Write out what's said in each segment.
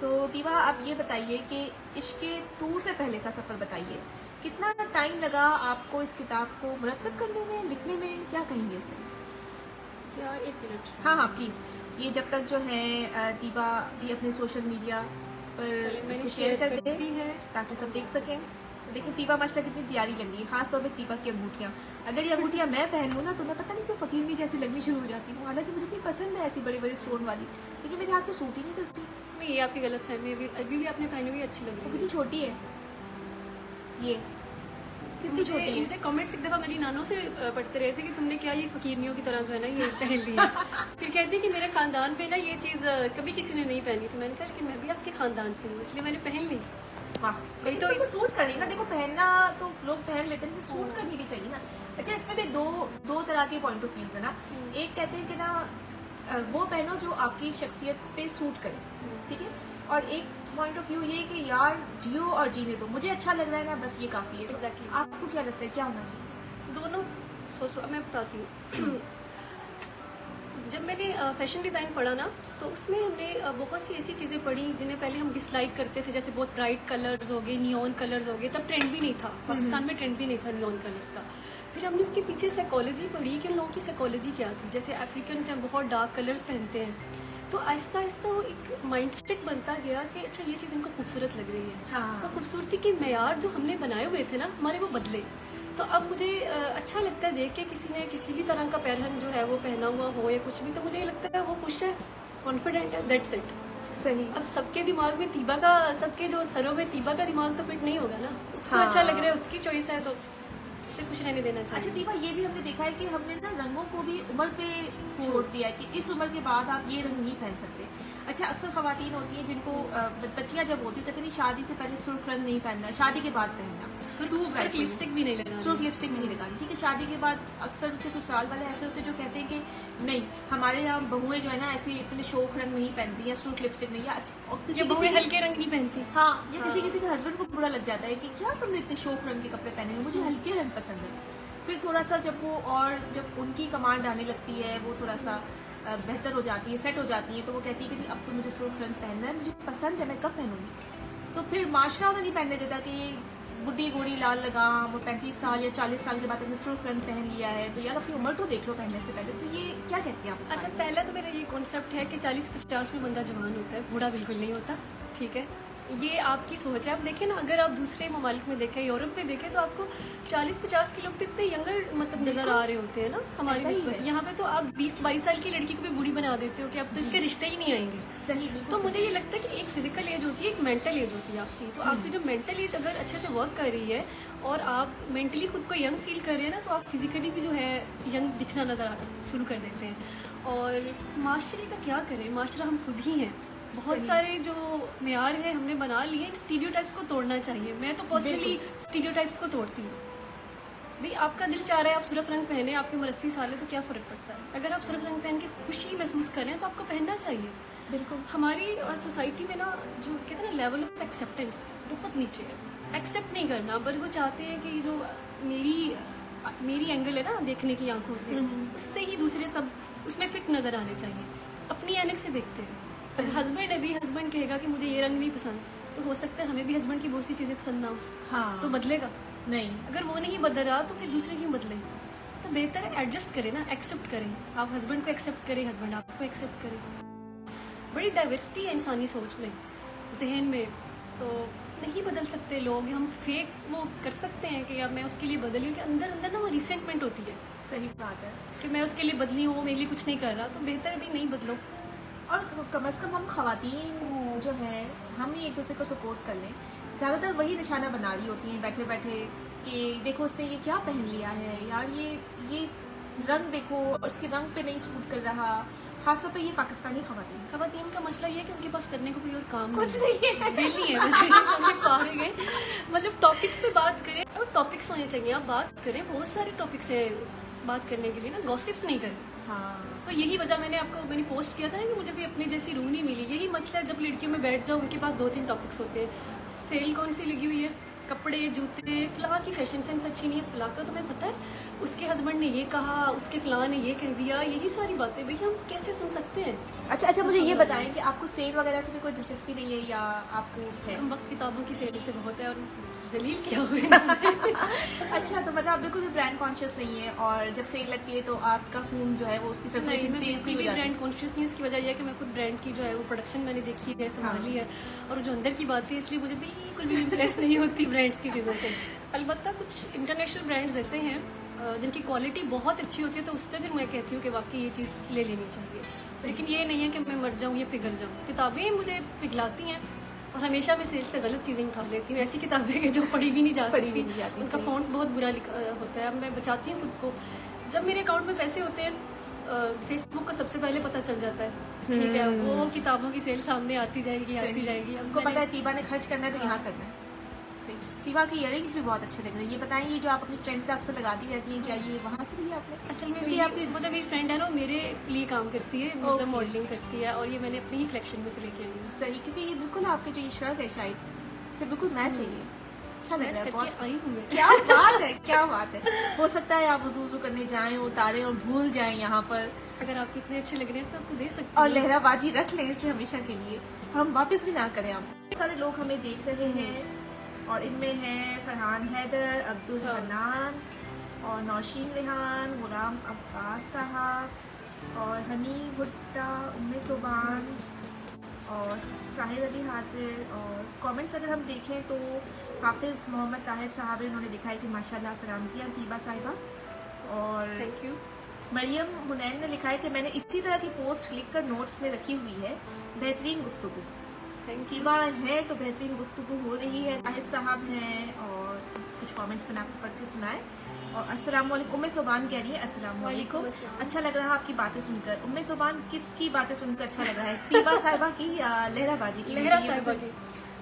तो दीवा आप ये बताइए कि इश्क़े तू से पहले का सफ़र बताइए, कितना टाइम लगा आपको इस किताब को मुरतब करने में, लिखने में, क्या कहेंगे इसे? यार एक मिनट। हाँ हाँ प्लीज़, ये जब तक जो है दीवा ये अपने सोशल मीडिया पर इसको शेयर कर दे है ताकि सब देख सकें। देखिए दीवा माशाल्लाह कितनी प्यारी लग रही है, खास तौर पे दीवा की अंगूठियाँ। अगर ये अंगूठियाँ मैं पहन लूँ ना तो मैं पता नहीं क्यों फकीरनी जैसी लगनी शुरू हो जाती हूँ। हालांकि मुझे इतनी पसंद है ऐसी बड़ी बड़ी स्टोन वाली, लेकिन मेरे हाथ में सूट ही नहीं करती। नहीं, ये आपकी गलत फहमी है। अभी भी आपने पहनी हुई अच्छी लग वो रही कितनी है। छोटी है ये, कितनी छोटी है। मुझे कमेंट्स एक दफ़ा मेरी नानों से पढ़ते रहे थे कि तुमने क्या ये फकीरनियों की तरह जो है ना ये पहन लिया। फिर कहती कि मेरे ख़ानदान पे ना ये चीज़ कभी किसी ने नहीं पहनी थी। मैंने कहा लेकिन मैं भी आपके ख़ानदान से हूँ इसलिए मैंने पहन ली। वाह, वही तो सूट करनी ना, देखो पहनना तो लोग पहन लेते हैं, सूट करनी भी चाहिए ना। अच्छा, इसमें भी दो तरह के पॉइंट ऑफ व्यूज है ना। एक कहते हैं कि ना वो पहनो जो आपकी शख्सियत पे सूट करे, ठीक है, और एक पॉइंट ऑफ व्यू ये कि यार जियो और जीने दो, मुझे अच्छा लग रहा है ना बस ये काफ़ी है। Exactly. आपको क्या लगता है क्या होना चाहिए? दोनों मैं बताती हूँ। जब मैंने फैशन डिज़ाइन पढ़ा ना तो उसमें हमने बहुत सी ऐसी चीज़ें पढ़ी जिन्हें पहले हम डिसलाइक करते थे, जैसे बहुत ब्राइट कलर्स हो गए, नियॉन कलर्स हो गए। तब ट्रेंड भी नहीं था, पाकिस्तान में ट्रेंड भी नहीं था नियॉन कलर्स का। फिर हमने उसके पीछे साइकोलॉजी पढ़ी कि उन लोगों की साइकोलॉजी क्या थी। जैसे अफ्रीकन जब बहुत डार्क कलर्स पहनते हैं तो आहिस्ता आहिस्ता वो एक माइंड सेट बनता गया कि अच्छा ये चीज़ इनको खूबसूरत लग रही है। हाँ। तो खूबसूरती के मेयार जो हमने बनाए हुए थे ना हमारे, वो बदले। तो अब मुझे अच्छा लगता है देख के किसी ने किसी भी तरह का पैटर्न जो है वो पहना हुआ हो या कुछ भी, तो मुझे लगता है वो खुश है, कॉन्फिडेंट है, दैट्स इट। सही। अब सबके दिमाग में तीबा का, सबके जो सरों में तीबा का दिमाग तो फिट नहीं होगा ना। उसको हाँ। अच्छा लग रहा है, उसकी चॉइस है, तो उसे कुछ रहने देना चाहिए। अच्छा दीपा, ये भी हमने देखा है कि हमने ना रंगों को भी उम्र पे छोड़ दिया है कि इस उम्र के बाद आप ये रंग नहीं पहन सकते। अच्छा, अक्सर खवातीन होती हैं जिनको बच्चियां जब होती है तो कहती शादी से पहले सुर्ख रंग नहीं पहनना, शादी के बाद पहनना, सुर्ख लिपस्टिक भी नहीं लगाना, सुर्ख लिपस्टिक भी नहीं लगानी, ठीक है। शादी के बाद अक्सर उनके ससुराल वाले ऐसे होते हैं जो कहते हैं कि नहीं, हमारे यहाँ बहुएं जो है ना ऐसे इतने शोक रंग नहीं पहनती या सुर्ख लिपस्टिक नहीं है। या बहुएं हल्के रंग नहीं पहनती। हाँ, या किसी के हस्बैंड को बुरा लग जाता है कि क्या तुमने इतने शोक रंग के कपड़े पहने हैं, मुझे हल्के रंग पसंद है। फिर थोड़ा सा जब उनकी कमांड आने लगती है, वो थोड़ा सा बेहतर हो जाती है, सेट हो जाती है, तो वो कहती है कि अब तो मुझे सुर्ख रंग पहनना है, मुझे पसंद है, मैं कब पहनूंगी। तो फिर माशरा उन्हें नहीं पहनने देता कि ये बुढ़ी घोड़ी लाल लगा, वो 35 साल या 40 साल के बाद अपने सुर्ख रंग पहन लिया है, तो यार अपनी उम्र तो देख लो पहनने से पहले। तो ये क्या कहती हैं आप? अच्छा, पहला तो मेरा ये कॉन्सेप्ट है कि 40-50 में बंदा जवान होता है, बूढ़ा बिल्कुल नहीं होता, ठीक है। ये आपकी सोच है। आप देखें ना, अगर आप दूसरे ममालिक में देखें, यूरोप में देखें, तो आपको 40-50 के लोग तो इतने यंगर मतलब नज़र आ रहे होते हैं ना हमारी निस्बत। यहाँ पे तो आप 20-22 साल की लड़की को भी बूढ़ी बना देते हो कि अब तो इसके रिश्ते ही नहीं आएंगे। सही। तो मुझे ये लगता है कि एक फिजिकल एज होती है, एक मेंटल एज होती है आपकी। तो आपकी जो मेंटल एज अगर अच्छे से वर्क कर रही है और आप मेंटली खुद को यंग फील कर रहे हैं ना, तो आप फिजिकली भी जो है यंग दिखना नज़र आना शुरू कर देते हैं। और माशरे का क्या करें, माशरा हम खुद ही हैं। बहुत सारे जो मेयार है हमने बना लिए, स्टीरियोटाइप्स को तोड़ना चाहिए। मैं तो पर्सनली स्टीरियोटाइप्स को तोड़ती हूँ। भाई आपका दिल चाह रहा है आप सुर्ख रंग पहने, आपकी उम्र 80 साल है, तो क्या फ़र्क पड़ता है? अगर आप सुर्ख रंग पहन के खुशी महसूस करें तो आपको पहनना चाहिए। बिल्कुल। हमारी सोसाइटी में ना जो कहते हैं ना लेवल ऑफ एक्सेप्टेंस बहुत नीचे है। एक्सेप्ट नहीं करना, बस वो चाहते हैं कि जो मेरी एंगल है ना देखने की आंखों से, उससे ही दूसरे सब उसमें फिट नज़र आने चाहिए। अपनी ऐनक से देखते हैं। अगर हस्बैंड है भी, हस्बैंड कहेगा कि मुझे ये रंग नहीं पसंद, तो हो सकता है हमें भी हस्बैंड की बहुत सी चीज़ें पसंद ना हो। हाँ। तो बदलेगा नहीं। अगर वो नहीं बदल रहा तो फिर दूसरे क्यों बदले? तो बेहतर है एडजस्ट करें ना, एक्सेप्ट करें। आप हस्बैंड को एक्सेप्ट करें, हस्बैंड आपको एक्सेप्ट करे। बड़ी डाइवर्सिटी है इंसानी सोच में, जहन में। तो नहीं बदल सकते लोग। हम फेक वो कर सकते हैं कि अब मैं उसके लिए बदली, कि अंदर अंदर ना वो रिसेंटमेंट होती है। सही बात है कि मैं उसके लिए बदली हूँ, मेरे लिए कुछ नहीं कर रहा, तो बेहतर भी नहीं बदलो। और कम से कम हम खवातीन जो है हम ही एक दूसरे को सपोर्ट कर लें। ज़्यादातर वही निशाना बना रही होती हैं बैठे बैठे कि देखो उसने ये क्या पहन लिया है, यार ये रंग देखो, और उसके रंग पे नहीं सूट कर रहा। खासतौर पे ये पाकिस्तानी खवातीन का मसला ये है कि उनके पास करने को कोई और काम कुछ नहीं है, बेली है वैसे मतलब टॉपिक्स पे बात करें, और टॉपिक्स होने चाहिए। आप बात करें, बहुत सारे टॉपिक्स है बात करने के लिए ना, गॉसिप्स नहीं करें। हाँ। तो यही वजह मैंने पोस्ट किया था ना कि मुझे कोई अपनी जैसी रूह नहीं मिली। यही मसला है, जब लड़कियों में बैठ जाओ उनके पास 2-3 टॉपिक्स होते हैं। सेल कौन सी लगी हुई है, कपड़े, जूते, फ़लाँ की फैशन सेंस अच्छी नहीं है, फ़लाँ का तुम्हें पता है उसके हस्बैंड ने ये कहा, उसके फ़लाँ ने ये कह दिया, यही सारी बातें। भाई हम कैसे सुन सकते हैं? अच्छा अच्छा, मुझे ये बताएं कि आपको सेल वगैरह से भी कोई दिलचस्पी नहीं है या आपको है? हम वक्त किताबों की सेल से बहुत है और जलील किया हुआ है। अच्छा, तो मतलब आप बिल्कुल भी ब्रांड कॉन्शियस नहीं है और जब सेल लगती है तो आपका खून जो है वो उसकी नहीं, सर्कुलेशन मैं तेज बिल्कुल नहीं हो भी जाती? ब्रांड कॉन्शियस नहीं, उसकी वजह यह है कि मैं खुद ब्रांड की जो है वो प्रोडक्शन मैंने देखी है, संभाली है, और जो अंदर की बात है इसलिए मुझे बिल्कुल भी इंटरेस्ट नहीं होती ब्रांड्स की चीज़ों से। अलबत्ता कुछ इंटरनेशनल ब्रांड्स ऐसे हैं जिनकी क्वालिटी बहुत अच्छी होती है, तो उस पर फिर मैं कहती हूँ कि वाकई ये चीज़ ले लेनी चाहिए। लेकिन ये नहीं है कि मैं मर जाऊँ या पिघल जाऊँ। किताबें मुझे पिघलाती हैं और हमेशा मैं सेल से गलत चीज़ें उठा लेती हूँ, ऐसी किताबें कि जो पढ़ी भी नहीं जा पढ़ी भी सकती, नहीं जाती, उनका सही। फ़ॉन्ट बहुत बुरा होता है। अब मैं बचाती हूँ खुद को। जब मेरे अकाउंट में पैसे होते हैं फेसबुक का सबसे पहले पता चल जाता है, ठीक है, वो किताबों की सेल सामने आती जाएगी आती जाएगी। अब हमको पता है मैंने- तीबा ने खर्च करना है तो यहाँ करना है। सही। तीबा की इयरिंग्स भी बहुत अच्छे लग रहे हैं। ये बताएं, ये जो आप अपनी फ्रेंड का अक्सर लगाती रहती हैं, क्या ये वहाँ से लिया आपने? असल में क्योंकि मेरी आपकी मतलब मेरी फ्रेंड है ना, मेरे लिए काम करती है, मतलब Okay. मॉडलिंग करती है, और ये मैंने अपनी ही कलेक्शन में से लेके आई हूँ। सही, क्योंकि ये बिल्कुल आपके जो ये शर्ट है शायद से बिल्कुल मैच है, ये अच्छा लग मैच रहा है करके बहुत। आई हूँ मैं। क्या बात है, क्या बात है। हो सकता है आप वजू करने जाएं, उतारें और भूल जाएं यहाँ पर, अगर आपको इतने अच्छे लग रहे हैं तो आपको दे सकती और हूँ। लहराबाजी रख लें इसे हमेशा के लिए, हम वापस भी ना करें। हम सारे लोग हमें देख रहे हैं और इनमें हैं फरहान हैदर, अब्दुल अच्छा। हन्नान और नौशीन रेहान, गुलाम अब्बास साहब और हनी भुट्टा, उम्मे सुबान और साहिर अली हाजिर। और कमेंट्स अगर हम देखें तो हाफिज़ मोहम्मद ताहिर साहब ने उन्होंने लिखा है कि माशाल्लाह सलाम किया तीबा साहिबा। और थैंक यू। मरियम हुनैन ने लिखा है कि मैंने इसी तरह की पोस्ट लिखकर नोट्स में रखी हुई है, बेहतरीन गुफ्तगू। Thank you. तीबा है तो बेहतरीन गुफ्तगू हो रही है। ताहिर साहब हैं और कुछ कमेंट्स मैंने आपको पढ़ के सुनाए। और अस्सलाम वालेकुम, उम्मे सुबान कह रही है अस्सलाम वालेकुम, वालेकुम अस्सलाम। अच्छा लग रहा है आपकी बातें सुनकर। उम्मे सुबान किसकी बातें सुनकर अच्छा लग रहा है, तीबा साहिबा की या लहराबाजी की? लहरा साहिबा की।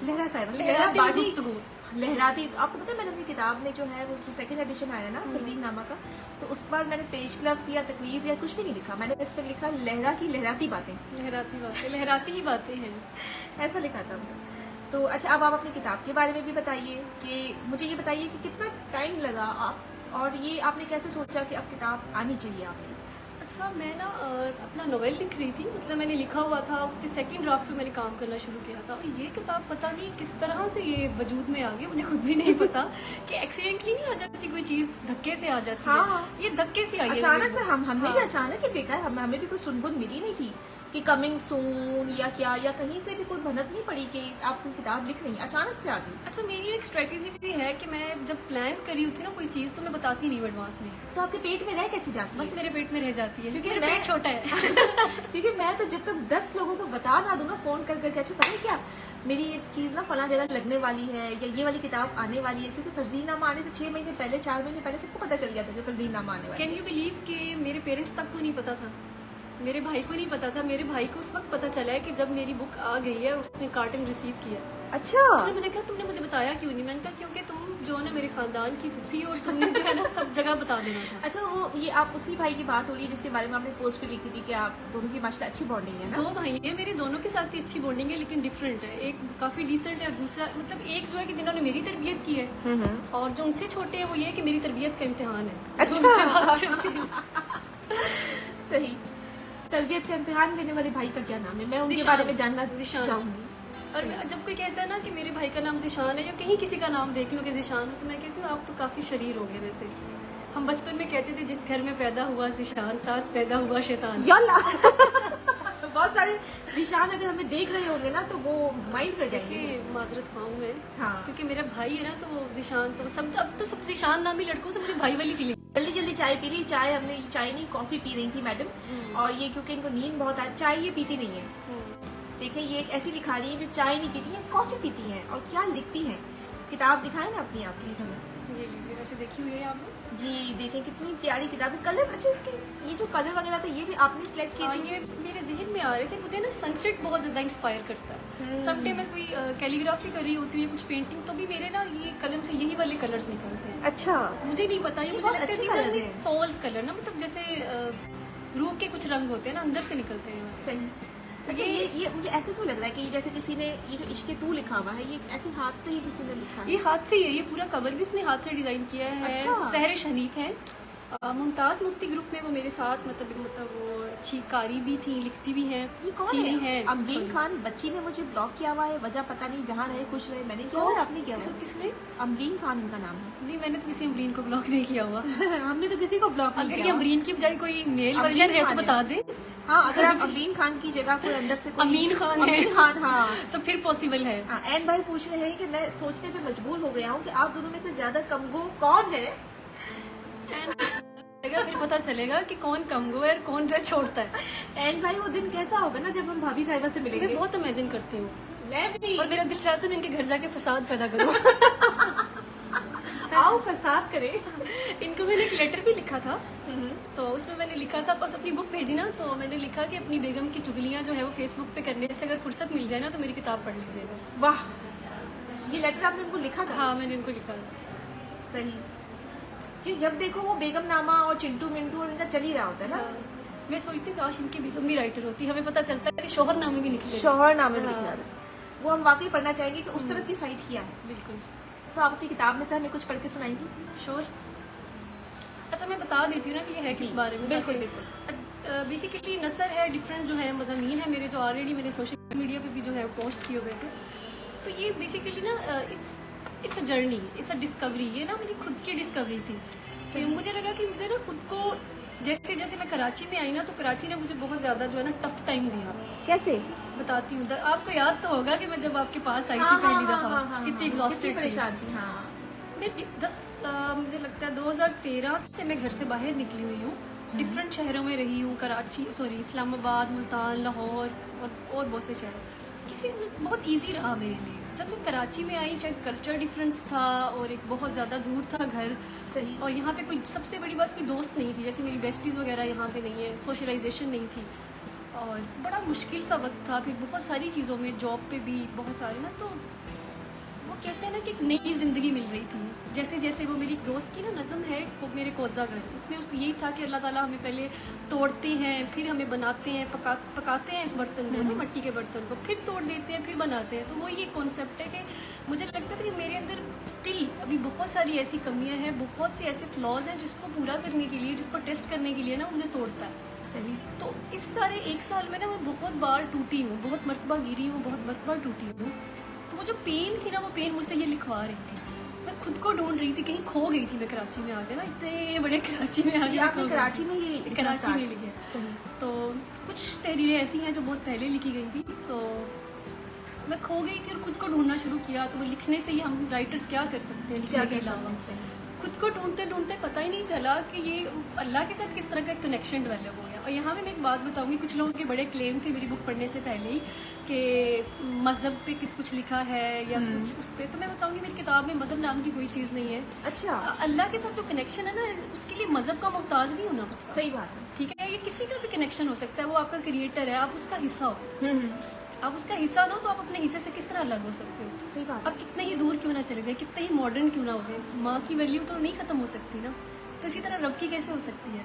लहरा साहिबा, लहराती लहराबाजी, गुफ्तगू। लहराती। तो आपको पता है मैंने अपनी किताब में जो है वो जो सेकंड एडिशन आया ना फरजीन नामा का, तो उस पर मैंने पेज क्लब्स या तकवीज़ या कुछ भी नहीं लिखा, मैंने इस पर लिखा लहरा की लहराती बातें, लहराती बातें, लहराती ही बातें हैं। ऐसा लिखा था मैंने। तो अच्छा, अब आप अपनी किताब के बारे में भी बताइए कि मुझे ये बताइए कि कितना टाइम लगा आप, और ये आपने कैसे सोचा कि अब किताब आनी चाहिए आपकी? अच्छा, मैं ना अपना नोवेल लिख रही थी, मतलब मैंने लिखा हुआ था, उसके सेकंड ड्राफ्ट पे मैंने काम करना शुरू किया था, और ये किताब पता नहीं किस तरह से ये वजूद में आ गई, मुझे खुद भी नहीं पता कि एक्सीडेंटली नहीं आ जाती कोई चीज़, धक्के से आ जाती हाँ। है, ये धक्के से आई है अचानक मेरे से को। हमने हाँ। भी अचानक ही देखा है, हमें भी कोई सुनगुन मिली नहीं थी कि कमिंग सून या क्या, या कहीं से भी कोई भनक नहीं पड़ी कि आप कोई किताब लिख रही हैं, अचानक से आ गई। अच्छा, मेरी एक स्ट्रेटेजी भी है कि मैं जब प्लान करी होती ना कोई चीज़, तो मैं बताती नहीं एडवांस में, तो आपके पेट में रह कैसे जाती बस है? मेरे पेट में रह जाती है, क्योंकि मेरा मैं- पेट छोटा है। क्योंकि मैं तो जब तक 10 लोगों को बता ना दूं ना फोन कर करके, अच्छा पता है क्या मेरी ये चीज़ ना फला जगह लगने वाली है या ये वाली किताब आने वाली है, क्योंकि फरजीन नामा आने से 6 महीने पहले 4 महीने पहले सबको पता चल गया था कि फरजीन नामा आने वाली है। कैन यू बिलीव कि मेरे पेरेंट्स तक को नहीं पता था, मेरे भाई को नहीं पता था। मेरे भाई को उस वक्त पता चला है कि जब मेरी बुक आ गई है, उसने कार्टन रिसीव किया। अच्छा, उसने मुझे कहा तुमने मुझे बताया क्यों नहीं? मैंने कहा क्योंकि तुम जो है ना मेरे खानदान की फूफी, और तुमने जो है ना सब जगह बता देना था। अच्छा, वो ये आप उसी भाई की बात हो रही है जिसके बारे में आपने पोस्ट पे लिखी थी कि आप दोनों की माशाल्लाह अच्छी बॉन्डिंग है ना? दो भाई हैं मेरे, दोनों के साथ ही अच्छी बॉन्डिंग है, लेकिन डिफरेंट है। एक काफ़ी डिसेंट है और दूसरा मतलब एक जो है कि जिन्होंने मेरी तरबियत की है, और जो उनसे छोटे हैं वो ये है कि मेरी तरबियत का इम्तिहान है। अच्छा। जो उनसे बात करती हूँ। सही। तरबियत का इम्तिहान देने वाले भाई का क्या नाम है? मैं उनके ज़िशान। बारे में जानना ज़िशान। चाहूंगी। और जब कोई कहता है ना कि मेरे भाई का नाम ज़िशान है, या कहीं किसी का नाम देख लो कि ज़िशान हो, तो मैं कहती हूँ आप तो काफ़ी शरीर हो गए। वैसे हम बचपन में कहते थे जिस घर में पैदा हुआ ज़िशान, साथ पैदा हुआ शैतान। यल्ला। तो बहुत सारे ज़िशान अगर हमें देख रहे होंगे ना तो वो माइंड कर जाएंगे। देखिए, माजरत खाऊं मैं, हाँ। क्योंकि मेरा भाई है ना, तो वो ज़िशान, तो सब अब तो सब ज़िशान नामी लड़कों से मुझे भाई वाली फीलिंग। जल्दी जल्दी चाय पी ली। चाय हमने चाय नहीं कॉफी पी रही थी मैडम, और ये क्योंकि इनको नींद बहुत आ, चाय ये पीती नहीं है। देखें, ये एक ऐसी लिखा रही है जो चाय नहीं पीती है, कॉफी पीती है, और क्या लिखती है। किताब दिखाए ना अपनी आप प्लीज हमें। ये लीजिए, वैसे देखी हुई है आप जी, देखें कितनी प्यारी किताब है। कलर्स अच्छे, इसके ये जो कलर वगैरह थे ये भी आपने सिलेक्ट किए थे? ये मेरे जहन में आ रहे थे। मुझे ना सनसेट बहुत ज़्यादा इंस्पायर करता है। सब डे मैं कोई कैलीग्राफी कर रही होती हूँ या कुछ पेंटिंग, तो भी मेरे ना ये कलम से यही वाले कलर्स निकलते हैं। अच्छा, मुझे नहीं पता, ये ये मुझे बहुत लगता अच्छे है colours हैं। सोल्स कलर ना, मतलब जैसे रूह के कुछ रंग होते हैं ना, अंदर से निकलते हैं। सही। अच्छा, ये मुझे ऐसे क्यों लग रहा है कि जैसे किसी ने ये जो इश्क तू लिखा हुआ है, ये ऐसे हाथ से ही किसी ने लिखा है? ये हाथ से ही है, ये पूरा कवर भी उसने हाथ से डिजाइन किया है। अच्छा। सहरिश हनीफ है, मुमताज़ मुफ्ती ग्रुप में वो मेरे साथ मतलब वो अच्छी कारी भी थी, लिखती भी हैं। ये कौन चीनी है? अमलीन Sorry। खान बच्ची ने मुझे ब्लॉक किया हुआ है, वजह पता नहीं, जहाँ रहे खुश रहे। मैंने किया हुआ है, आपने किया हुआ है? किसने? अमलीन खान उनका नाम है। नहीं, मैंने तो किसी अमरीन को ब्लॉक नहीं किया हुआ। हमने तो किसी को ब्लॉक नहीं अगर किया ये हुआ। अमरीन की बजाय कोई मेल अमरीन वर्जन है खान तो है। बता दें। हाँ, अगर आप अमरीन खान की जगह कोई अंदर से कोई अमीन खान है। अमीन खान, हाँ। तो फिर पॉसिबल है। हाँ, एन भाई पूछ रहे हैं कि मैं सोचने पे मजबूर हो गया हूँ कि आप दोनों में से ज्यादा कमगो कौन है। फिर पता चलेगा कि कौन कम गो है और कौन जो छोड़ता है। एन भाई वो दिन कैसा होगा ना जब हम भाभी साहिबा से मिलेंगे। मैं बहुत इमेजिन करती हूँ मैं भी। और मेरा दिल चाहता है मैं इनके घर जाके फसाद पैदा करूँ। आओ फसाद करें। इनको मैंने एक लेटर भी लिखा था, तो उसमें मैंने लिखा था, बस अपनी बुक भेजी ना, तो मैंने लिखा कि अपनी बेगम की चुगलियाँ जो है वो फेसबुक पे करने से अगर फुर्सत मिल जाए ना तो मेरी किताब पढ़ लीजिएगा। वाह, ये लेटर आपने उनको लिखा था? हाँ, मैंने इनको लिखा था। सही, कि जब देखो वो बेगम नामा और चिंटू मिंटू और इनका चल ही रहा होता है ना। हाँ, मैं सोचती हूँ काश इनकी बेगम भी राइटर होती, हमें पता चलता है कि शोहर नामे भी लिख लेते। शौहर नामे में हाँ। लिखा था। वो हम वाकई पढ़ना चाहेंगे कि उस तरह की साइट किया है। बिल्कुल। तो आप अपनी किताब में से हमें कुछ पढ़ के सुनाएंगी? शोर। अच्छा, मैं बता देती हूँ ना कि ये है किस बारे में। बिल्कुल बिल्कुल। बेसिकली नसर है, डिफरेंट जो है मज़ामीन है मेरे, जो ऑलरेडी मैंने सोशल मीडिया पे भी जो है पोस्ट किए हुए थे। तो ये बेसिकली ना it's a journey, it's a discovery. ये ना मेरी खुद की डिस्कवरी थी कि मुझे लगा कि मुझे ना खुद को, जैसे जैसे मैं कराची में आई ना, तो कराची ने मुझे बहुत ज़्यादा जो है ना टफ टाइम दिया। कैसे? बताती हूँ, आपको याद तो होगा कि मैं जब आपके पास आई थी हाँ, पहली हाँ, दफ़ा, हाँ, हाँ, कितनी हाँ, एग्जॉस्टेड थी। परेशान थी। हाँ, मुझे लगता है 2013 से मैं घर से बाहर निकली हुई हूँ। डिफरेंट शहरों में रही हूँ, इस्लामाबाद, मुल्तान, लाहौर और बहुत से शहर। किसी बहुत इजी रहा मेरे लिए। जब मैं कराची में आई, शायद कल्चर डिफरेंस था और एक बहुत ज़्यादा दूर था घर। सही। और यहाँ पे कोई, सबसे बड़ी बात, कोई दोस्त नहीं थी, जैसे मेरी बेस्टीज़ वगैरह यहाँ पे नहीं है, सोशलाइजेशन नहीं थी और बड़ा मुश्किल सा वक्त था। फिर बहुत सारी चीज़ों में, जॉब पे भी बहुत सारे ना, तो वो कहते हैं ना कि एक नई ज़िंदगी मिल रही थी। जैसे जैसे वो मेरी दोस्त की ना नज़म है मेरे कोज़ा घर, उसमें यही था कि अल्लाह ताला हमें पहले तोड़ते हैं, फिर हमें बनाते हैं, पकाते हैं इस बर्तन को ना, मिट्टी के बर्तन को, फिर तोड़ देते हैं, फिर बनाते हैं। तो वो ये कॉन्सेप्ट है कि मुझे लगता था कि मेरे अंदर स्टिल अभी बहुत सारी ऐसी कमियां हैं, बहुत से ऐसे फ्लॉज हैं जिसको पूरा करने के लिए, जिसको टेस्ट करने के लिए ना मुझे तोड़ता है। सही। तो इस सारे 1 साल में ना मैं बहुत बार टूटी हूँ, बहुत मरतबा गिरी हूँ, बहुत मरतबा टूटी हूँ। तो वो जो पेन थी ना, वो पेन मुझसे ये लिखवा रही थी। मैं खुद को ढूंढ रही थी, कहीं खो गई थी मैं कराची में आके ना, इतने बड़े कराची में आके। आपने कराची में ही कराची में लिखे। सही। तो कुछ तहरीरें ऐसी हैं जो बहुत पहले लिखी गई थी, तो मैं खो गई थी और खुद को ढूंढना शुरू किया। तो वो लिखने से ही हम राइटर्स क्या कर सकते हैं, लिखने के अलावा। खुद को ढूंढते ढूंढते पता ही नहीं चला कि ये अल्लाह के साथ किस तरह का कनेक्शन डेवलप हो गया। और यहाँ पे मैं एक बात बताऊंगी, कुछ लोगों के बड़े क्लेम थे मेरी बुक पढ़ने से पहले ही कि मज़हब पे कुछ लिखा है या कुछ उस पर। तो मैं बताऊंगी मेरी किताब में मज़हब नाम की कोई चीज़ नहीं है। अच्छा। अल्लाह के साथ जो कनेक्शन है ना, उसके लिए मज़हब का मोहताज नहीं होना पड़ता। सही बात है। ठीक है, ये किसी का भी कनेक्शन हो सकता है, वो आपका क्रिएटर है, आप उसका हिस्सा हो। आप उसका हिस्सा ना हो तो आप अपने हिस्से से किस तरह अलग हो सकते हो। सही बात। आप कितने ही दूर क्यों ना चले गए, कितने ही मॉडर्न क्यों ना हो गए, माँ की वैल्यू तो नहीं खत्म हो सकती ना। तो इसी तरह रब की कैसे हो सकती है।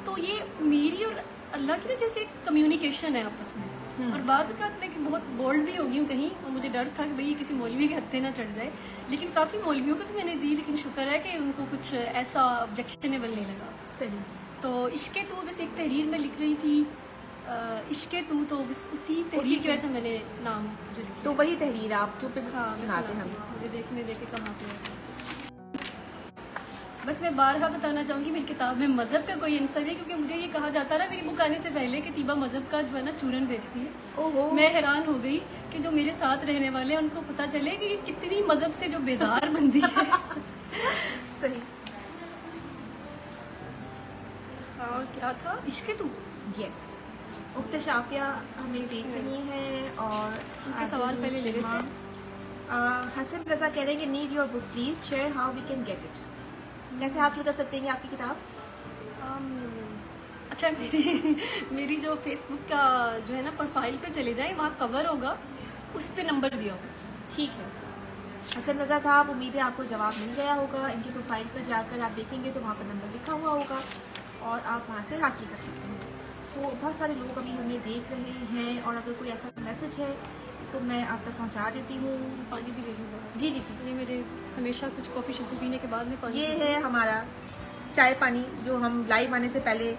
तो ये मेरी और अल्लाह की ना जैसे एक कम्युनिकेशन है आपस में। और बाज़ औक़ात मैं बहुत बोल्ड भी हो गई हूँ कहीं, और मुझे डर था कि भाई ये किसी मौलवी के हत्थे ना चढ़ जाए। लेकिन काफ़ी मौलवियों को भी मैंने दी, लेकिन शुक्र है कि उनको कुछ ऐसा ऑब्जेक्शनेबल नहीं लगा। सही। तो इश्क़े तू बस एक तहरीर में लिख रही थी, इश्क़े तू, तो बस उसी तहरीर की वजह से मैंने नाम जो लिखा। तो वही तहरीर आप जो पे हाँ, सुनाते हैं। मुझे देखने देखे कहाँ पे। बस मैं बारहा बताना चाहूँगी, मेरी किताब में मज़हब का कोई आंसर है, क्योंकि मुझे ये कहा जाता रहा मेरी बुक आने से पहले कि तीबा मज़हब का जो है ना चूरन बेचती है। ओहो। मैं हैरान हो गई कि जो मेरे साथ रहने वाले हैं उनको पता चले कि ये कितनी मज़हब से जो बेजार बंदी है। सही। हाँ, क्या था? इश्क़े तू। यस। उक्त शाफिया हमें देख रही हैं और उनके सवाल पहले ले लेते हैं। हसन रजा कह रहे हैं कि need your book please share how we can get it. कैसे हासिल कर सकते हैं आपकी किताब? अच्छा, मेरी जो फेसबुक का जो है ना प्रोफाइल पे चले जाएं, वहाँ कवर होगा, उस पे नंबर दिया होगा। ठीक है हसन रजा साहब, उम्मीद है आपको जवाब मिल गया होगा। इनकी प्रोफाइल पर जाकर आप देखेंगे तो वहाँ पर नंबर लिखा हुआ होगा और आप वहाँ से हासिल कर सकते हैं। तो बहुत सारे लोग अभी हमें देख रहे हैं और अगर कोई ऐसा मैसेज है तो मैं आप तक पहुँचा देती हूँ। पानी भी ले लूँगा। जी जी ये मेरे हमेशा कुछ कॉफ़ी शॉफ़ी पीने के बाद में पानी। ये है हमारा चाय पानी जो हम लाइव आने से पहले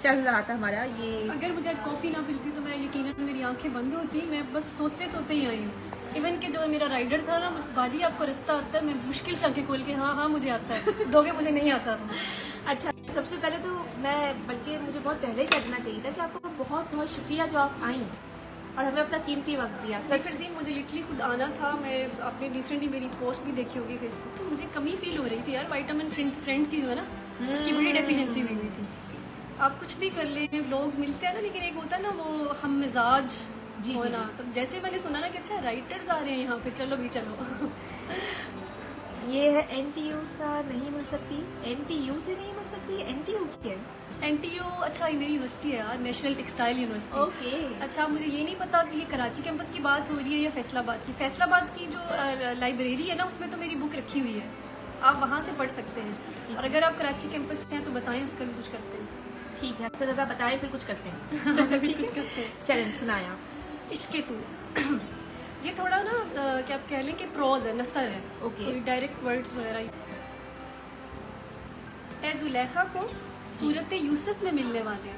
चल रहा था हमारा, ये अगर मुझे आज कॉफ़ी ना मिलती तो मैं यकीनन मेरी आंखें बंद होती, मैं बस सोते सोते ही आई हूँ। इवन कि जो मेरा राइडर था ना, बाजी आपको रास्ता आता है, मैं मुश्किल से आंखें खोल के हाँ हाँ मुझे आता है, दोगे मुझे नहीं आता था। अच्छा, सबसे पहले तो मैं, बल्कि मुझे बहुत पहले ही कह देना चाहिए था कि आपको बहुत बहुत शुक्रिया जो आप आई और हमें अपना कीमती वक्त दिया। सच जी, मुझे लिटरली खुद आना था। मैं आपने रिसेंटली मेरी पोस्ट भी देखी होगी फेसबुक, तो मुझे कमी फील हो रही थी यार, विटामिन फ्रेंड की जो है ना उसकी बड़ी डेफिशिएंसी हुई थी। आप कुछ भी कर ले, लोग मिलते हैं ना, लेकिन एक होता है ना वो हम मिजाज जी होना। तब जैसे मैंने सुना ना कि अच्छा राइटर्स आ रहे हैं यहाँ पे, चलो भी चलो। ये है NTU सा नहीं मिल सकती, NTU से नहीं मिल सकती, NTU क्या है? NTU अच्छा ये मेरी यूनिवर्सिटी है यार, नेशनल टेक्सटाइल यूनिवर्सिटी। ओके। अच्छा, मुझे ये नहीं पता कि ये कराची कैंपस की बात हो रही है या फैसलाबाद की। फैसलाबाद की जो लाइब्रेरी है ना, उसमें तो मेरी बुक रखी हुई है, आप वहाँ से पढ़ सकते हैं। और अगर आप कराची कैंपस से हैं तो बताएं, उसका भी कुछ करते हैं। ठीक है, सर रजा बताएं, फिर कुछ करते हैं। ठीक कुछ करते हैं। चलें, सुनाएं आप। इश्क़े तू ये थोड़ा ना क्या आप कह लें कि प्रोज है, नसर है, ओके। कोई डायरेक्ट वर्ड्स वगैरह। ए जुलेखा को सूरत यूसुफ में मिलने वाले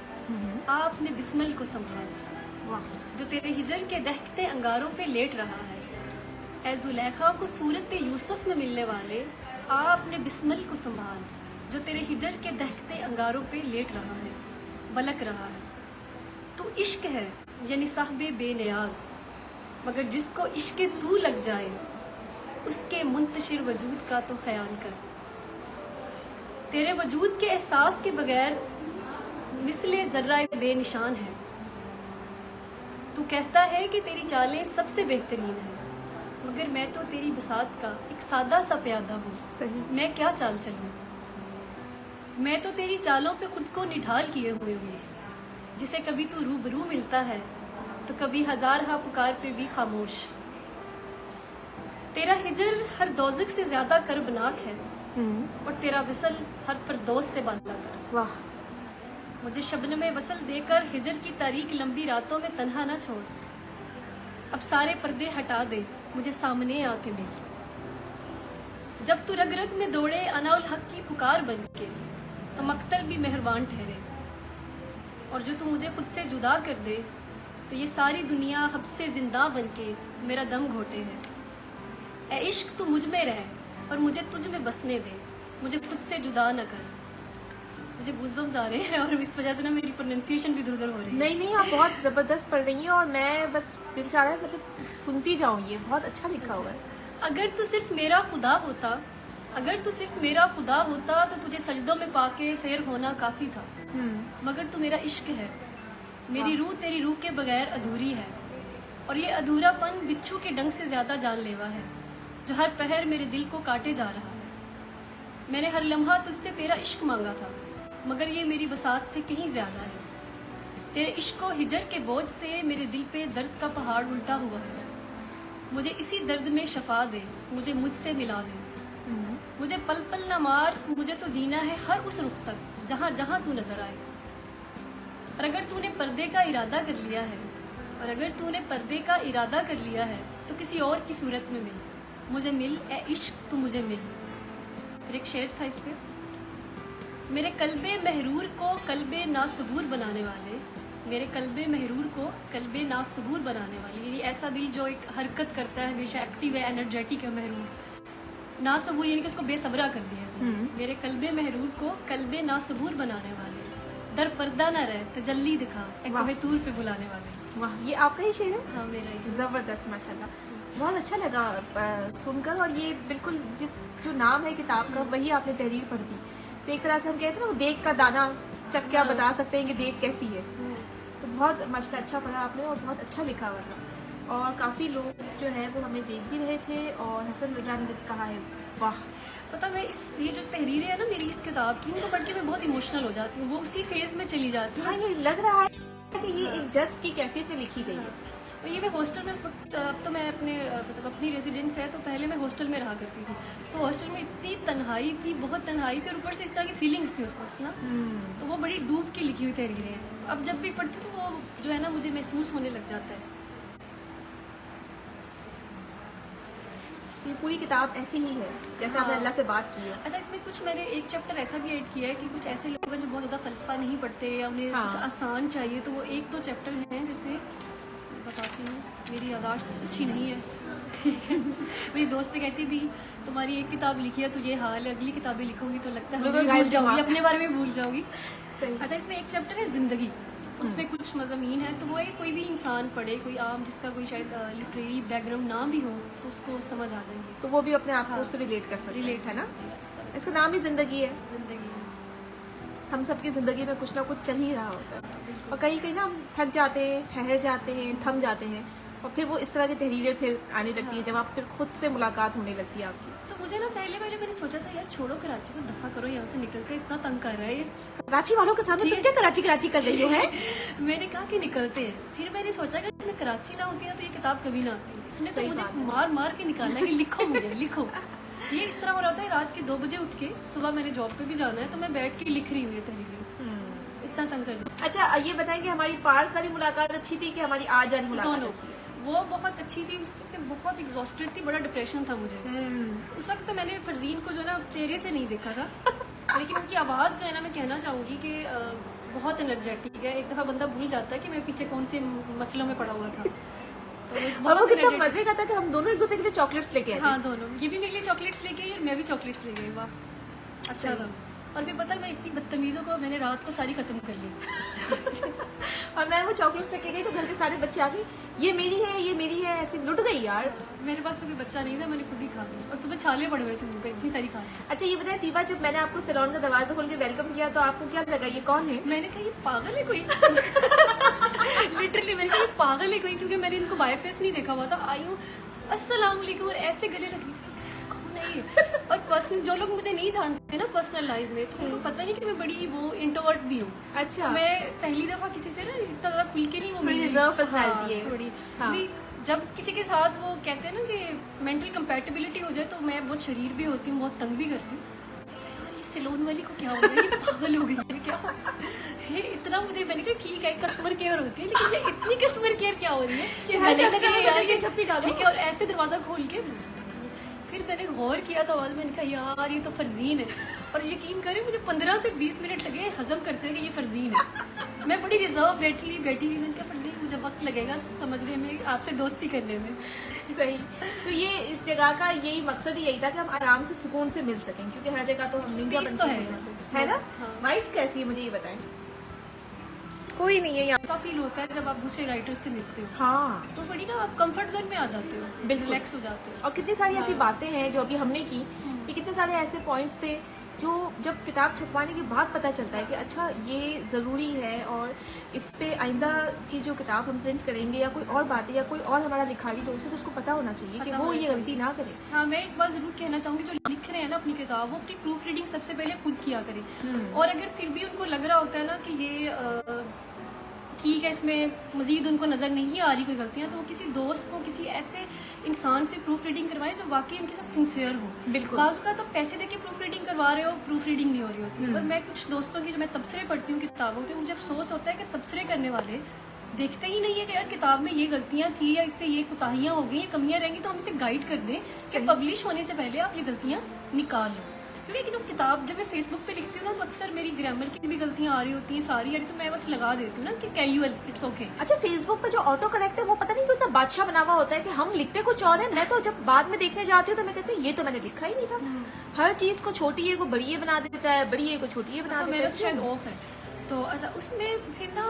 आपने बिस्मिल को संभाला, वाह। जो तेरे हिजर के दहकते अंगारों पे लेट रहा है। ए जुलेखा को सूरत यूसुफ में मिलने वाले आपने बिस्मिल को संभाल, जो तेरे हिजर के दहकते अंगारों पे लेट रहा है, बलक रहा है। तो इश्क है यानी साहबे बेनियाज, मगर जिसको इश्क तू लग जाए उसके मुंतशिर वजूद का तो ख्याल कर। तेरे वजूद के एहसास के बगैर मिसले जर्रा बेनिशान है। तू कहता है कि तेरी चालें सबसे बेहतरीन है, मगर मैं तो तेरी बसात का एक सादा सा प्यादा हूँ। सही। मैं क्या चाल चलूँ, मैं तो तेरी चालों पे खुद को निढाल किए हुए हूँ। जिसे कभी तू रूबरू मिलता है तो कभी हजार हा पुकार पे भी खामोश। तेरा हिजर हर दोज़ख से ज्यादा कर्बनाक है और तेरा विसल हर फरदौस से बांधा कर। वाह। मुझे शबनम में वसल देकर हिजर की तारीक लंबी रातों में तन्हा ना छोड़। अब सारे पर्दे हटा दे, मुझे सामने आके मिल। जब तू रग रग में दौड़े अनाउल हक की पुकार बन के, तो मक्तल भी मेहरबान ठहरे। और जो तू मुझे खुद से जुदा कर दे, तो ये सारी दुनिया हब से जिंदा बन के मेरा दम घोटे है। ए इश्क तू मुझ में रह और मुझे तुझ में बसने दे, मुझे खुद से जुदा न कर। मुझे गूज़बम्स आ रहे हैं और इस वजह से ना मेरी प्रोनाउंसिएशन भी इधर-उधर हो रही है। नहीं, आप बहुत ज़बरदस्त पढ़ रही हैं और मैं बस दिल चाह रहा है मतलब सुनती जाऊँ, ये बहुत अच्छा लिखा हुआ है। अगर तू सिर्फ मेरा खुदा होता, अगर तू सिर्फ मेरा खुदा होता तो तुझे सजदों में पाके सैर होना काफ़ी था। मगर तू मेरा इश्क है, मेरी रूह तेरी रूह के बगैर अधूरी है। और ये अधूरापन बिच्छू के डंक से ज़्यादा जानलेवा है, जो हर पहर मेरे दिल को काटे जा रहा है। मैंने हर लम्हा तुझसे तेरा इश्क मांगा था, मगर ये मेरी बसात से कहीं ज़्यादा है। तेरे इश्क व हिजर के बोझ से मेरे दिल पे दर्द का पहाड़ उल्टा हुआ है। मुझे इसी दर्द में शफा दे, मुझे मुझसे मिला दे। मुझे पल पल न मार, मुझे तो जीना है हर उस रुख तक जहाँ जहाँ तू नजर आए। और अगर तूने पर्दे का इरादा कर लिया है, और अगर तूने पर्दे का इरादा कर लिया है, तो किसी और की सूरत में मिल, मुझे मिल ए इश्क तू मुझे मिल। फिर एक शेर था इस पे, मेरे कल्बे महरूर को कल्बे नासबूर बनाने वाले, मेरे कल्बे महरूर को कल्बे नासबूर बनाने वाले। ये ऐसा दिल जो एक हरकत करता है, हमेशा एक्टिव है, एनर्जेटिक है। महरूर नासबूर यानी कि उसको बेसब्रा कर दिया। मेरे कल्बे महरूर को कल्बे नासबूर बनाने वाले, दर पर्दा ना रहे तजल्ली दिखा एक तूर पे बुलाने वाले। वाह, ये आपका ही शेर है? हाँ, मेरा ही। ज़बरदस्त, माशाल्लाह, बहुत अच्छा लगा सुनकर। और ये बिल्कुल जो नाम है किताब का, वही आपने तहरीर पढ़ दी। तो एक तरह से हम कहते हैं ना, वो देख का दाना चक्या बता सकते हैं कि देख कैसी है। तो बहुत माशाल्लाह अच्छा पढ़ा आपने और बहुत अच्छा लिखा हुआ था। और काफ़ी लोग जो है वो हमें देख भी रहे थे। और हसन रज़ा ने कहा है, वाह। पता मैं ये जो तहरीरें है ना मेरी इस किताब की, उनको पढ़ के मैं बहुत इमोशनल हो जाती हूँ, वो उसी फेज में चली जाती हूँ। हाँ, ये लग रहा है कि ये एक जज्ब की कैफियत में लिखी गई है। और ये मैं हॉस्टल में उस वक्त, अब तो मैं अपने मतलब अपनी रेजिडेंस है, तो पहले मैं हॉस्टल में रहा करती थी। तो हॉस्टल में इतनी तन्हाई थी, बहुत तन्हाई थी, और ऊपर से इस तरह की फीलिंग्स थी उस वक्त ना, तो वो बड़ी डूब के लिखी हुई तहरीरें हैं। तो अब जब भी पढ़ती हूँ तो वो जो है ना मुझे महसूस होने लग जाता है। ये पूरी किताब ऐसी ही है जैसे आपने हाँ। अल्लाह से बात की है। अच्छा, इसमें कुछ मैंने एक चैप्टर ऐसा भी ऐड किया है कि कुछ ऐसे लोग हैं जो बहुत ज़्यादा फलसफा नहीं पढ़ते या उन्हें हाँ। कुछ आसान चाहिए, तो वो एक दो चैप्टर हैं, जैसे बताती हूँ, मेरी यादाश्त अच्छी नहीं है, ठीक है। मेरी दोस्त से कहती भी तुम्हारी एक किताब लिखी है तो ये हाल है, अगली किताबें लिखोगी तो लगता है बिल्कुल भूल गायब जाओगी, दिमाग। अपने बारे में भूल जाओगी। सही। अच्छा, इसमें एक चैप्टर है ज़िंदगी, उसमें कुछ मज़ामीन है, तो वो एक कोई भी इंसान पढ़े, कोई आम जिसका कोई शायद लिटरेरी बैकग्राउंड ना भी हो तो उसको समझ आ जाएंगे, तो वो भी अपने आप को हाँ। उससे रिलेट कर सकते रिलेट है ना। इस तरह से इसका नाम ही जिंदगी है। ज़िंदगी। हम सबकी जिंदगी में कुछ ना कुछ चल ही रहा होता है और कहीं कहीं ना हम थक जाते हैं, ठहर जाते हैं, थम जाते हैं और फिर वो इस तरह की तहरीरें फिर आने लगती है जब आप फिर खुद से मुलाकात होने लगती है आपकी। तो मुझे ना पहले मैंने सोचा था यार छोड़ो कराची को, दफा करो यहाँ से निकल के, इतना तंग कर रहा है ये। कराची वालों के सामने तुम क्या कराची कराची कर रही हो है? मैंने कहा कि निकलते हैं, फिर मैंने सोचा कि मैं कराची ना होती ना तो ये किताब कभी ना आती। इसने तो सही मुझे बात है। मार मार के निकालना है कि लिखो मुझे लिखो। ये इस तरह हो रहा था, रात के 2 बजे उठ के, सुबह मैंने जॉब पे भी जाना है तो मैं बैठ के लिख रही हूँ ये तहरीरें, इतना तंग कर रही। अच्छा ये बताएंगे हमारी पार्क वाली मुलाकात अच्छी थी कि हमारी आज वाली मुलाकात दोनों, अच्छी है? वो बहुत अच्छी थी, उस वक्त मैं बहुत एग्जॉस्टेड थी, बड़ा डिप्रेशन था मुझे। उस वक्त तो मैंने फरजीन को जो है ना चेहरे से नहीं देखा था, लेकिन उनकी आवाज़ जो है ना, मैं कहना चाहूँगी कि बहुत एनर्जेटिक है। एक दफ़ा बंदा भूल जाता है कि मैं पीछे कौन से मसलों में पड़ा हुआ था। तो और वो बहुत कितना energetic- मजे का था कि हम दोनों एक दूसरे के लिए चॉकलेट्स लेके आए थे। हाँ, दोनों, ये भी मेरे लिए चॉकलेट्स लेके आई और मैं भी चॉकलेट्स ले गई। वाह, अच्छा था। और फिर पता है मैं इतनी बदतमीज़ों को मैंने रात को सारी खत्म कर ली। और मैं वो चॉकलेट्स लेके गई तो घर के सारे बच्चे आ गए, ये मेरी है, ये मेरी है, ऐसे लुट गई यार। मेरे पास तो कोई बच्चा नहीं था, मैंने खुद ही खा ली, और तुम्हें छाले पड़े हुए थे मुँह पे, इतनी सारी खा ली। अच्छा ये बताएं दीपा, जब मैंने आपको सैलून का दरवाजा खोल के वेलकम किया तो आपको क्या लगा, ये कौन है? मैंने कहा ये पागल है कोई। लिटरली मैंने कहा ये पागल है कोई, क्योंकि मैंने इनको बाय फेस नहीं देखा हुआ था। आई हूँ अस्सलाम वालेकुम और ऐसे गले लगी, कौन है ये? और पर्सनल जो लोग मुझे नहीं जानते ना पर्सनल लाइफ में, तो उनको पता नहीं कि मैं बड़ी वो इंट्रोवर्ट भी हूँ। अच्छा मैं पहली दफा किसी से ना इतना ज्यादा खुल के नहीं वो थोड़ी मिली। reserve personality हाँ, है। थोड़ी हाँ। क्योंकि जब किसी के साथ वो कहते हैं ना कि मेंटल कंपैटिबिलिटी हो जाए, तो मैं बहुत शरीर भी होती हूँ, बहुत तंग भी करती हूँ। यार ये सैलून वाली को क्या हो गया, ये पागल हो गई है क्या? ये इतना मुझे, मैंने कहा ठीक है कस्टमर केयर होती है, लेकिन ये इतनी कस्टमर केयर क्या हो रही है कि हर गले में customer ये को यार देख के ये झप्पी डालो। ठीक है, और ऐसे दरवाजा खोल के फिर मैंने गौर किया तो आवाज, मैंने कहा यार ये तो फरजीन है। और यकीन करें मुझे 15 से 20 मिनट लगे हजम करते हुए कि ये फरजीन है। मैं बड़ी रिजर्व बैठी रही मैंने कहा फरजीन मुझे वक्त लगेगा समझने में, आपसे दोस्ती करने में। सही। तो ये इस जगह का यही मकसद ही यही था कि हम आराम से सुकून से मिल सकें, क्योंकि हर जगह तो हम निंजा Peace बनके तो है। मिल जाते हैं। है ना? हाँ। वाइब्स कैसी है मुझे ये बताएं। कोई नहीं है यहाँ। ऐसा फील होता है जब आप दूसरे राइटर्स से मिलते हो, हाँ तो बड़ी ना आप कंफर्ट जोन में आ जाते हो, बिल्कुल। रिलैक्स हो जाते हो। और कितनी सारी ऐसी बातें हैं जो अभी हमने की, कि कितने सारे ऐसे पॉइंट्स थे जो जब किताब छपवाने के बाद पता चलता है कि अच्छा ये ज़रूरी है और इस पे आइंदा की जो किताब हम प्रिंट करेंगे या कोई और बातें या कोई और हमारा लिखारी दोस्त है तो उसको पता होना चाहिए कि पता वो होना ये गलती ना करे। हाँ, मैं एक बात जरूर कहना चाहूंगी, जो लिख रहे हैं ना अपनी किताब, वो अपनी प्रूफ रीडिंग सबसे पहले खुद किया करें। और अगर फिर भी उनको लग रहा होता है ना कि ये ठीक है, इसमें मजीद उनको नज़र नहीं आ रही कोई गलतियाँ, तो वो किसी दोस्त को, किसी ऐसे इंसान से प्रूफ रीडिंग करवाएं जो वाकई उनके साथ सिंसियर हो। बिल्कुल। बाज़ का तो पैसे देके प्रूफ रीडिंग करवा रहे हो, प्रूफ रीडिंग नहीं हो रही होती। और मैं कुछ दोस्तों की, जो मैं तबसरे पढ़ती हूँ किताबों के, मुझे अफसोस होता है कि तबसरे करने वाले देखते ही नहीं है कि यार किताब में ये गलतियाँ थी या इससे ये कोताहियाँ हो गई, ये कमियाँ रहेंगी, तो हम इसे गाइड कर दें कि पब्लिश होने से पहले आप ये गलतियाँ निकाल लो। क्योंकि जो किताब जब मैं फेसबुक पे लिखती हूँ ना, तो अक्सर मेरी ग्रामर की भी गलतियाँ आ रही होती हैं, सारी आ रही, तो मैं बस लगा देती हूँ ना कि कैजुअल, इट्स ओके। अच्छा फेसबुक पे जो ऑटो करेक्ट है वो पता नहीं क्यों इतना बादशाह बना हुआ होता है कि हम लिखते कुछ और है। मैं तो जब बाद में देखने जाती हूँ तो मैं कहती हूँ ये तो मैंने लिखा ही नहीं था। हर चीज को छोटी ए को बड़ी ए बना देता है, बड़ी ए को छोटी ए बना अच्छा, देता मेरा है। तो शायद ऑफ है। तो अच्छा, उसमें फिर ना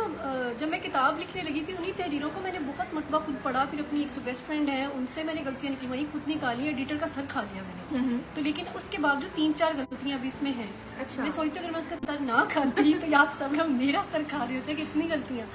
जब मैं किताब लिखने लगी थी, उन्हीं तहरीरों को मैंने बहुत मरतबा खुद पढ़ा, फिर अपनी एक जो बेस्ट फ्रेंड है उनसे मैंने गलतियाँ निकलवाई, खुद निकाली, एडिटर का सर खा लिया मैंने। तो लेकिन उसके बावजूद 3-4 गलतियाँ अभी इसमें हैं। अच्छा। मैं सोचती हूँ अगर मैं उसका सर ना खाती तो आप सब लोग मेरा सर खा रहे होते, कितनी गलतियाँ।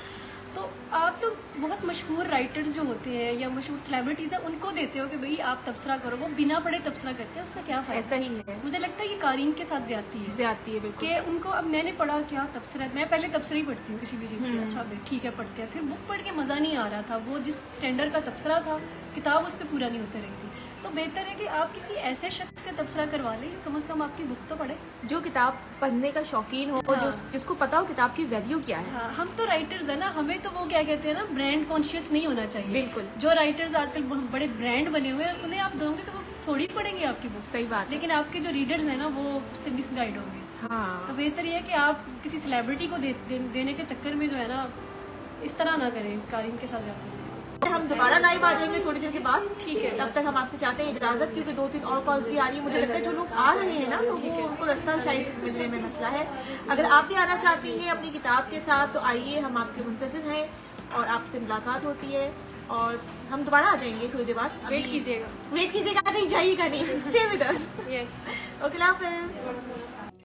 तो आप लोग बहुत मशहूर राइटर्स जो होते हैं या मशहूर सेलिब्रिटीज़ हैं, उनको देते हो कि भाई आप तबसरा करो, वो बिना पढ़े तबसरा करते हैं, उसका क्या ऐसा फ़ायदा? ही है, मुझे लगता है ये कारीन के साथ ज्यादती है ज्यादती है बिल्कुल। कि उनको, अब मैंने पढ़ा क्या तबसरा, मैं पहले तबसरा ही पढ़ती हूँ किसी भी चीज़ पे, अच्छा भाई ठीक है पढ़ते हैं, फिर बुक पढ़ के मज़ा नहीं आ रहा था, वो जिस स्टैंडर्ड का तबसरा था किताब उस पर पूरा नहीं होता रही थी। तो बेहतर है कि आप किसी ऐसे शख्स से तबसरा करवा लें, कम से कम आपकी बुक तो पढ़े। जो किताब पढ़ने का शौकीन हो, हाँ। जो जिसको पता हो किताब की वैल्यू क्या है। हाँ, हम तो राइटर्स है ना, हमें तो वो क्या कहते हैं ना, ब्रांड कॉन्शियस नहीं होना चाहिए। बिल्कुल। जो राइटर्स आजकल बड़े ब्रांड बने हुए हैं, उन्हें आप दोगे तो वो थोड़ी पढ़ेंगे आपकी बुक। सही बात है। लेकिन आपके जो रीडर्स हैं ना, वो उससे मिसगाइड होंगे। हाँ। तो बेहतर ये है कि आप किसी सेलिब्रिटी को देने के चक्कर में जो है ना, इस तरह ना करें, कारीन के साथ जाते हैं। हम दोबारा लाइव आ जाएंगे थोड़ी देर के बाद। ठीक है। तब तक हम आपसे चाहते हैं इजाजत, क्योंकि 2-3 और कॉल्स भी आ रही है। मुझे लगता है जो लोग आ रहे हैं ना, तो वो उनको रास्ता शायद मिलने में मसला है। अगर आप भी आना चाहती हैं अपनी किताब के साथ, तो आइए, हम आपके मुंतज़िर हैं और आपसे मुलाकात होती है। और हम दोबारा आ जाएंगे थोड़ी देर बाद। वेट कीजिएगा। वेट कीजिएगा, नहीं जाइएगा नहीं, stay with us. Yes. Okay, अल्लाह हाफ़िज़।